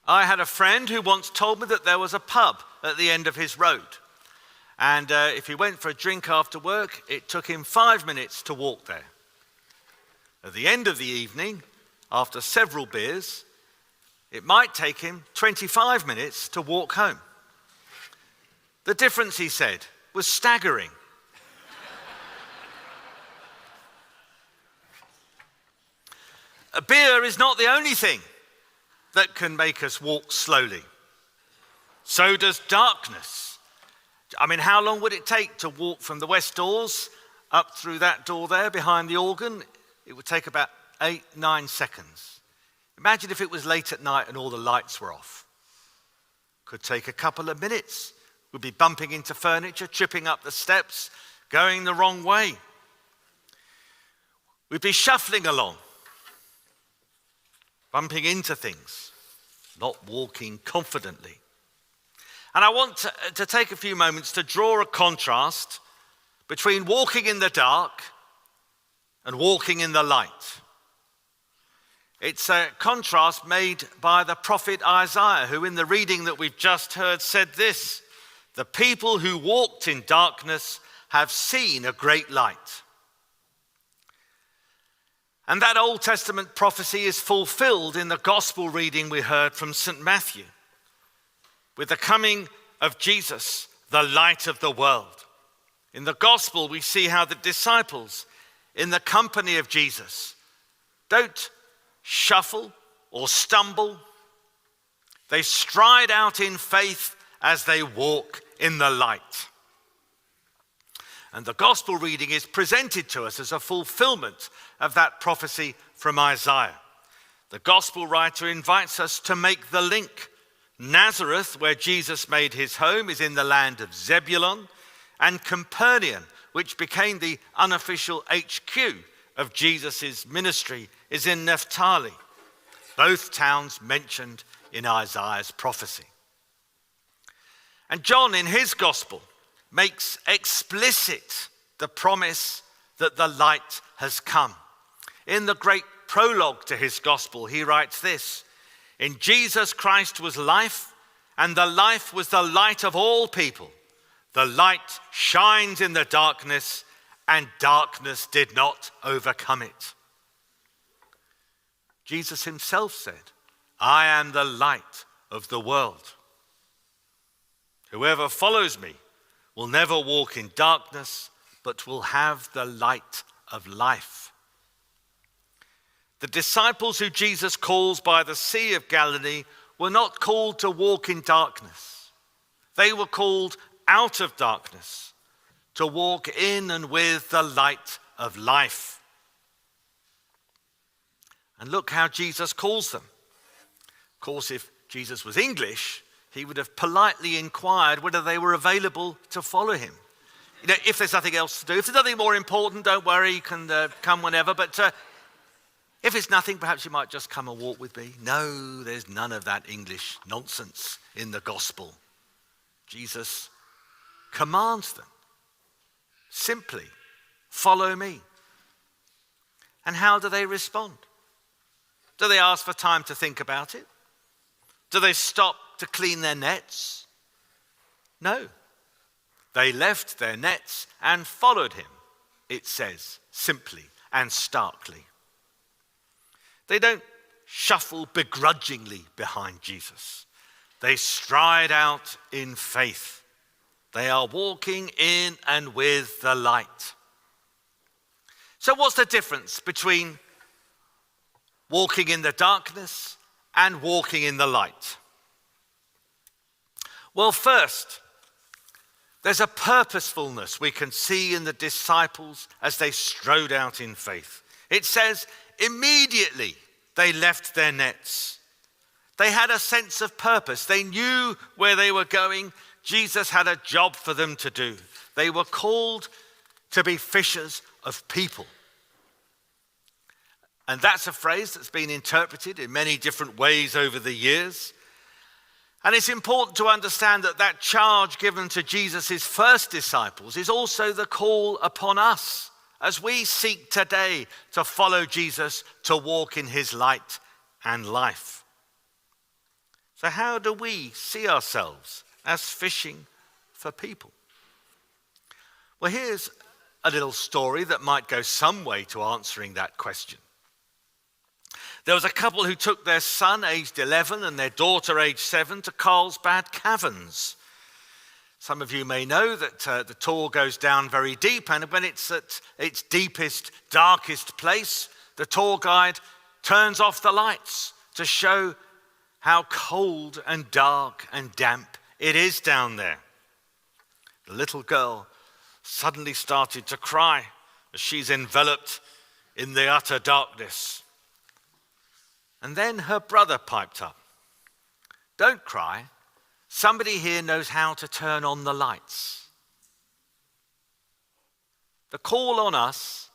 I had a friend who once told me that there was a pub at the end of his road. And if he went for a drink after work, it took him 5 minutes to walk there. At the end of the evening, after several beers, it might take him 25 minutes to walk home. The difference, he said, was staggering. A beer is not the only thing that can make us walk slowly. So does darkness. I mean, how long would it take to walk from the west doors up through that door there behind the organ? It would take about 8-9 seconds. Imagine if it was late at night and all the lights were off. Could take a couple of minutes. We'd be bumping into furniture, tripping up the steps, going the wrong way. We'd be shuffling along, bumping into things, not walking confidently. And I want to take a few moments to draw a contrast between walking in the dark and walking in the light. It's a contrast made by the prophet Isaiah, who in the reading that we've just heard said this: "The people who walked in darkness have seen a great light." And that Old Testament prophecy is fulfilled in the gospel reading we heard from St. Matthew. With the coming of Jesus, the light of the world. In the gospel, we see how the disciples in the company of Jesus don't shuffle or stumble. They stride out in faith as they walk in the light. And the gospel reading is presented to us as a fulfillment of that prophecy from Isaiah. The gospel writer invites us to make the link. Nazareth, where Jesus made his home, is in the land of Zebulun, and Capernaum, which became the unofficial HQ of Jesus' ministry, is in Naphtali, both towns mentioned in Isaiah's prophecy. And John, in his gospel, makes explicit the promise that the light has come. In the great prologue to his gospel, he writes this: "In Jesus Christ was life, and the life was the light of all people. The light shines in the darkness, and darkness did not overcome it." Jesus himself said, "I am the light of the world. Whoever follows me will never walk in darkness, but will have the light of life." The disciples who Jesus calls by the Sea of Galilee were not called to walk in darkness. They were called out of darkness to walk in and with the light of life. And look how Jesus calls them. Of course, if Jesus was English, he would have politely inquired whether they were available to follow him. You know, if there's nothing else to do, if there's nothing more important, don't worry, you can come whenever. But if it's nothing, perhaps you might just come and walk with me. No, there's none of that English nonsense in the gospel. Jesus commands them, simply, follow me. And how do they respond? Do they ask for time to think about it? Do they stop to clean their nets? No. They left their nets and followed him, it says, simply and starkly. They don't shuffle begrudgingly behind Jesus. They stride out in faith. They are walking in and with the light. So what's the difference between walking in the darkness and walking in the light? Well, first, there's a purposefulness we can see in the disciples as they strode out in faith. It says, immediately they left their nets. They had a sense of purpose. They knew where they were going. Jesus had a job for them to do. They were called to be fishers of people. And that's a phrase that's been interpreted in many different ways over the years. And it's important to understand that that charge given to Jesus' first disciples is also the call upon us as we seek today to follow Jesus, to walk in his light and life. So how do we see ourselves as fishing for people? Well, here's a little story that might go some way to answering that question. There was a couple who took their son, aged 11, and their daughter, aged 7, to Carlsbad Caverns. Some of you may know that the tour goes down very deep, and when it's at its deepest, darkest place, the tour guide turns off the lights to show how cold and dark and damp it is down there. The little girl suddenly started to cry as she's enveloped in the utter darkness. And then her brother piped up. "Don't cry. Somebody here knows how to turn on the lights." The call on us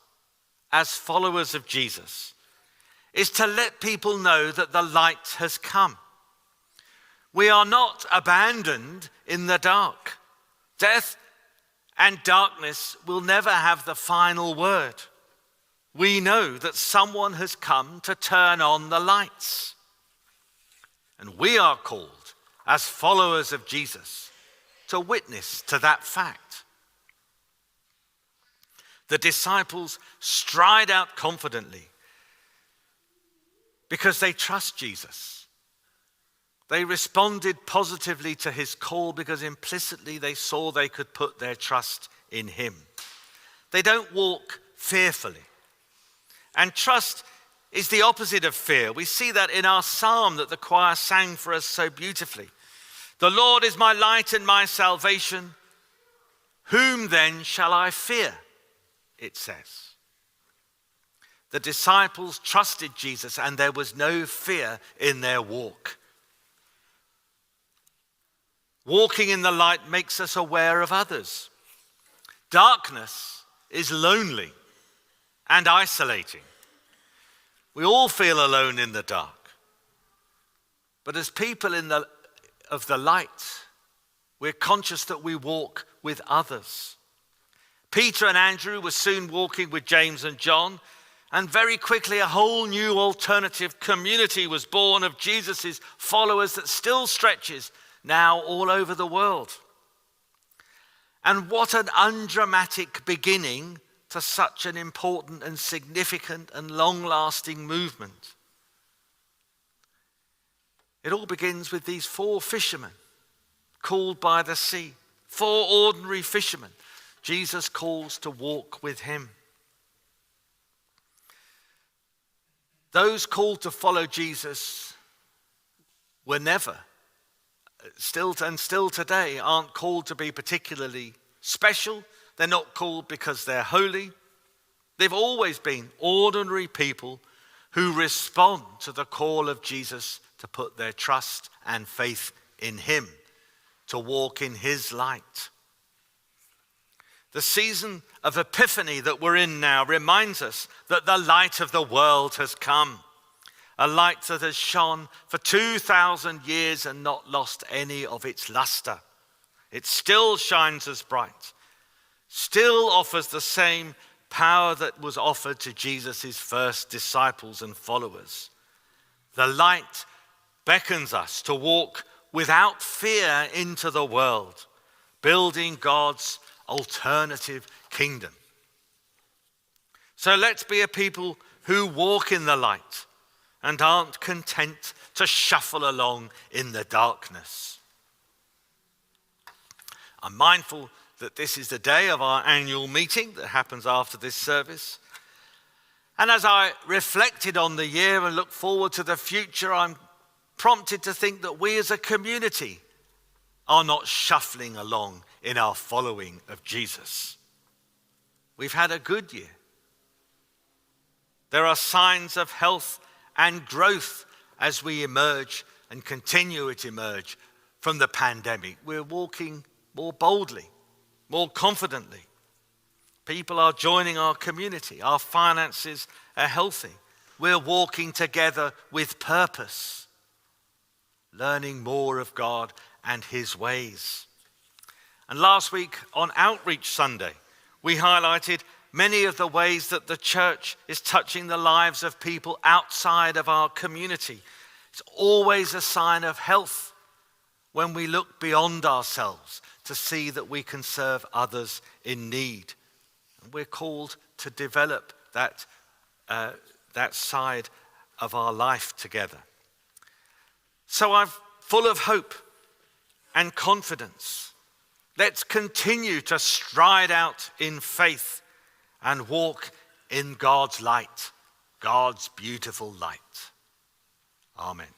as followers of Jesus is to let people know that the light has come. We are not abandoned in the dark. Death and darkness will never have the final word. We know that someone has come to turn on the lights. And we are called, as followers of Jesus, to witness to that fact. The disciples stride out confidently because they trust Jesus. They responded positively to his call because implicitly they saw they could put their trust in him. They don't walk fearfully. And trust is the opposite of fear. We see that in our psalm that the choir sang for us so beautifully. "The Lord is my light and my salvation. Whom then shall I fear?" it says. The disciples trusted Jesus and there was no fear in their walk. Walking in the light makes us aware of others. Darkness is lonely and isolating. We all feel alone in the dark. But as people of the light, we're conscious that we walk with others. Peter and Andrew were soon walking with James and John, and very quickly a whole new alternative community was born of Jesus' followers that still stretches now all over the world. And what an undramatic beginning to such an important and significant and long-lasting movement. It all begins with these 4 fishermen called by the sea, 4 ordinary fishermen Jesus calls to walk with him. Those called to follow Jesus were never, still today, aren't called to be particularly special. They're not called because they're holy. They've always been ordinary people who respond to the call of Jesus to put their trust and faith in him, to walk in his light. The season of Epiphany that we're in now reminds us that the light of the world has come. A light that has shone for 2,000 years and not lost any of its luster. It still shines as bright. Still offers the same power that was offered to Jesus' first disciples and followers. The light beckons us to walk without fear into the world, building God's alternative kingdom. So let's be a people who walk in the light and aren't content to shuffle along in the darkness. I'm mindful that this is the day of our annual meeting that happens after this service. And as I reflected on the year and look forward to the future, I'm prompted to think that we as a community are not shuffling along in our following of Jesus. We've had a good year. There are signs of health and growth as we emerge and continue to emerge from the pandemic. We're walking more boldly, more confidently. People are joining our community. Our finances are healthy. We're walking together with purpose, learning more of God and his ways. And last week on Outreach Sunday, we highlighted many of the ways that the church is touching the lives of people outside of our community. It's always a sign of health when we look beyond ourselves to see that we can serve others in need. And we're called to develop that side of our life together. So I'm full of hope and confidence. Let's continue to stride out in faith and walk in God's light, God's beautiful light. Amen.